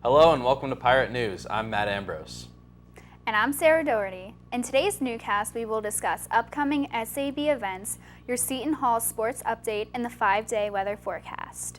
Hello and welcome to Pirate News. I'm Matt Ambrose. And I'm Sarah Doherty. In today's newscast, we will discuss upcoming SAB events, your Seton Hall sports update, and the 5-day weather forecast.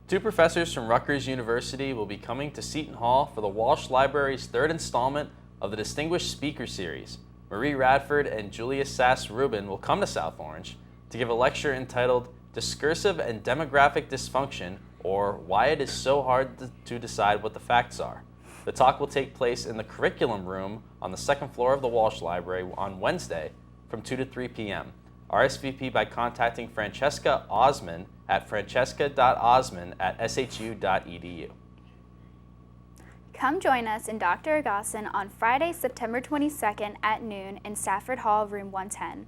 Two professors from Rutgers University will be coming to Seton Hall for the Walsh Library's third installment of the Distinguished Speaker Series. Marie Radford and Julia Sass-Rubin will come to South Orange to give a lecture entitled Discursive and Demographic Dysfunction, or Why It Is So Hard to Decide What the Facts Are. The talk will take place in the curriculum room on the second floor of the Walsh Library on Wednesday from 2 to 3 p.m. RSVP by contacting Francesca Osman at francesca.osman@shu.edu. Come join us in Dr. Agasson on Friday, September 22nd at noon in Stafford Hall, room 110.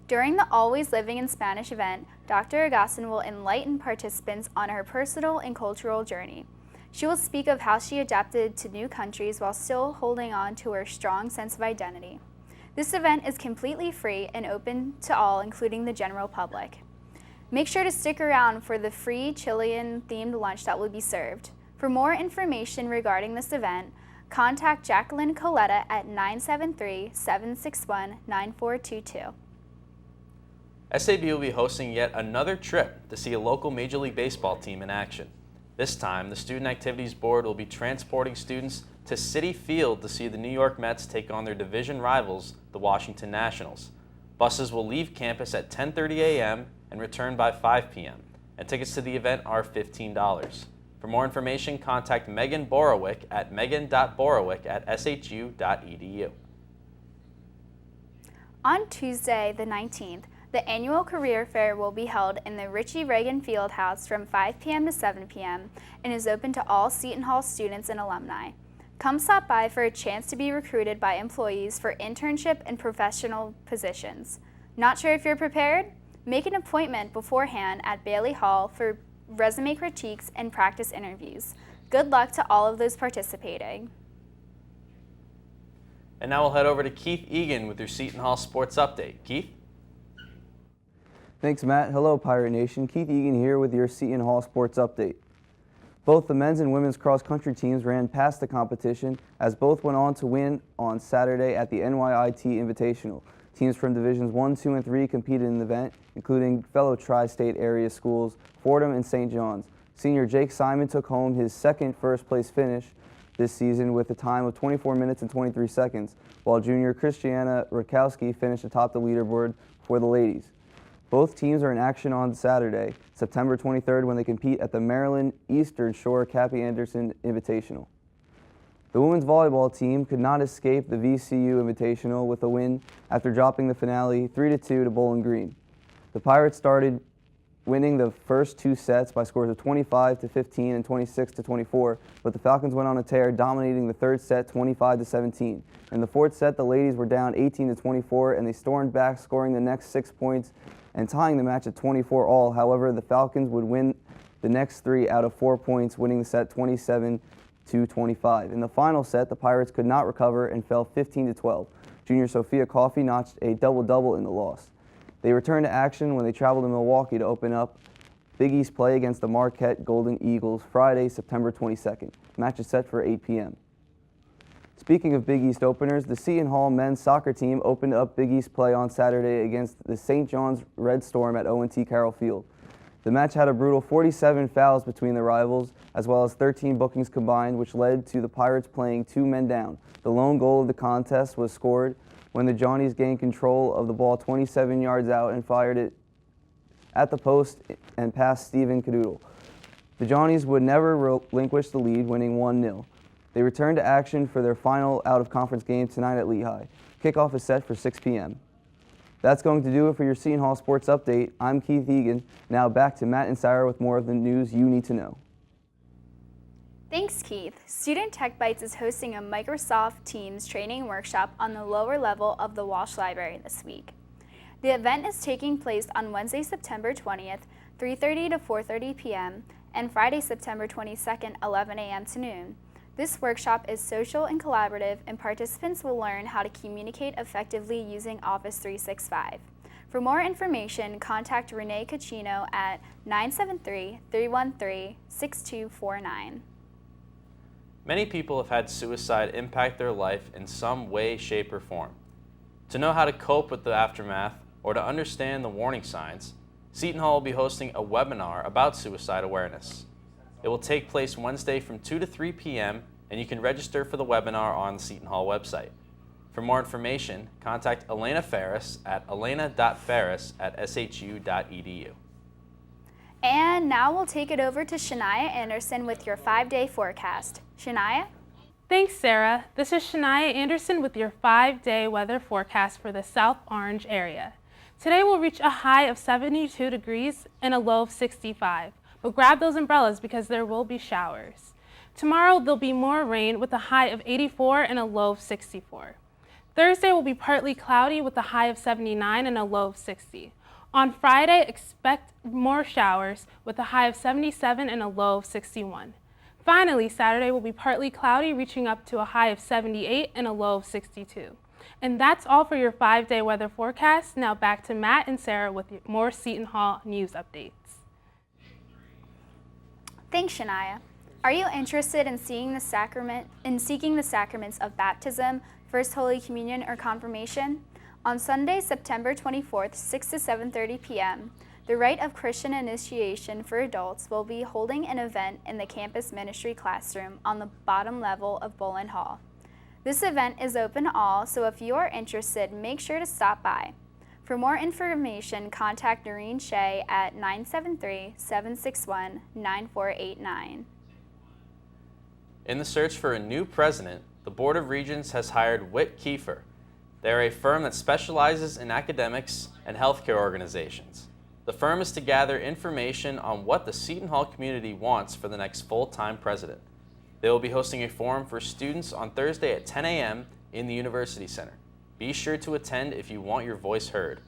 During the Always Living in Spanish event, Dr. Agasson will enlighten participants on her personal and cultural journey. She will speak of how she adapted to new countries while still holding on to her strong sense of identity. This event is completely free and open to all, including the general public. Make sure to stick around for the free Chilean-themed lunch that will be served. For more information regarding this event, contact Jacqueline Coletta at 973-761-9422. SAB will be hosting yet another trip to see a local Major League Baseball team in action. This time, the Student Activities Board will be transporting students to Citi Field to see the New York Mets take on their division rivals, the Washington Nationals. Buses will leave campus at 10:30 a.m. and return by 5 p.m., and tickets to the event are $15. For more information, contact Megan Borowick at megan.borowick@shu.edu. On Tuesday, the 19th, the annual career fair will be held in the Ritchie Reagan Fieldhouse from 5 p.m. to 7 p.m. and is open to all Seton Hall students and alumni. Come stop by for a chance to be recruited by employees for internship and professional positions. Not sure if you're prepared? Make an appointment beforehand at Bailey Hall for resume critiques and practice interviews. Good luck to all of those participating. And now we'll head over to Keith Egan with your Seton Hall Sports Update. Keith? Thanks, Matt. Hello, Pirate Nation. Keith Egan here with your Seton Hall Sports Update. Both the men's and women's cross-country teams ran past the competition as both went on to win on Saturday at the NYIT Invitational. Teams from Divisions 1, 2, and 3 competed in the event, including fellow tri-state area schools Fordham and St. John's. Senior Jake Simon took home his second first-place finish this season with a time of 24 minutes and 23 seconds, while junior Schania Rakowski finished atop the leaderboard for the ladies. Both teams are in action on Saturday, September 23rd, when they compete at the Maryland Eastern Shore Cappy Anderson Invitational. The women's volleyball team could not escape the VCU Invitational with a win after dropping the finale 3-2 to Bowling Green. The Pirates started winning the first two sets by scores of 25-15 and 26-24, but the Falcons went on a tear, dominating the third set 25-17. In the fourth set, the ladies were down 18-24, and they stormed back, scoring the next 6 points and tying the match at 24 all. However, the Falcons would win the next 3 out of 4 points, winning the set 27-25. In the final set, the Pirates could not recover and fell 15-12. Junior Sophia Coffey notched a double-double in the loss. They returned to action when they traveled to Milwaukee to open up Big East play against the Marquette Golden Eagles Friday, September 22nd. The match is set for 8 p.m. Speaking of Big East openers, the Seton Hall men's soccer team opened up Big East play on Saturday against the St. John's Red Storm at O&T Carroll Field. The match had a brutal 47 fouls between the rivals, as well as 13 bookings combined, which led to the Pirates playing 2 men down. The lone goal of the contest was scored when the Johnnies gained control of the ball 27 yards out and fired it at the post and past Stephen Cadoodle. The Johnnies would never relinquish the lead, winning 1-0. They return to action for their final out-of-conference game tonight at Lehigh. Kickoff is set for 6 p.m. That's going to do it for your Seton Hall Sports Update. I'm Keith Egan. Now back to Matt and Sarah with more of the news you need to know. Thanks, Keith. Student Tech Bites is hosting a Microsoft Teams training workshop on the lower level of the Walsh Library this week. The event is taking place on Wednesday, September 20th, 3:30 to 4:30 p.m., and Friday, September 22nd, 11 a.m. to noon. This workshop is social and collaborative, and participants will learn how to communicate effectively using Office 365. For more information, contact Renee Caccino at 973-313-6249. Many people have had suicide impact their life in some way, shape, or form. To know how to cope with the aftermath or to understand the warning signs, Seton Hall will be hosting a webinar about suicide awareness. It will take place Wednesday from 2 to 3 p.m., and you can register for the webinar on the Seton Hall website. For more information, contact Elena Ferris at elena.ferris@shu.edu. And now we'll take it over to Schania Anderson with your 5-day forecast. Schania? Thanks, Sarah. This is Schania Anderson with your 5-day weather forecast for the South Orange area. Today we'll reach a high of 72 degrees and a low of 65. But grab those umbrellas because there will be showers. Tomorrow there'll be more rain with a high of 84 and a low of 64. Thursday will be partly cloudy with a high of 79 and a low of 60. On Friday, expect more showers with a high of 77 and a low of 61. Finally, Saturday will be partly cloudy, reaching up to a high of 78 and a low of 62. And that's all for your 5-day weather forecast. Now back to Matt and Sarah with more Seton Hall news updates. Thanks, Schania. Are you interested in seeking the sacraments of baptism, First Holy Communion, or confirmation? On Sunday, September 24th, 6 to 7:30 p.m., the Rite of Christian Initiation for adults will be holding an event in the campus ministry classroom on the bottom level of Boland Hall. This event is open to all, so if you are interested, make sure to stop by. For more information, contact Noreen Shea at 973-761-9489. In the search for a new president, the Board of Regents has hired Whit Kiefer. They are a firm that specializes in academics and healthcare organizations. The firm is to gather information on what the Seton Hall community wants for the next full-time president. They will be hosting a forum for students on Thursday at 10 a.m. in the University Center. Be sure to attend if you want your voice heard.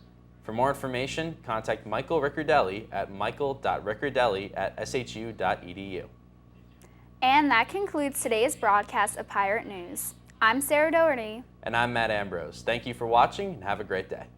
For more information, contact Michael Riccardelli at michael.riccardelli@shu.edu. And that concludes today's broadcast of Pirate News. I'm Sarah Doherty. And I'm Matt Ambrose. Thank you for watching and have a great day.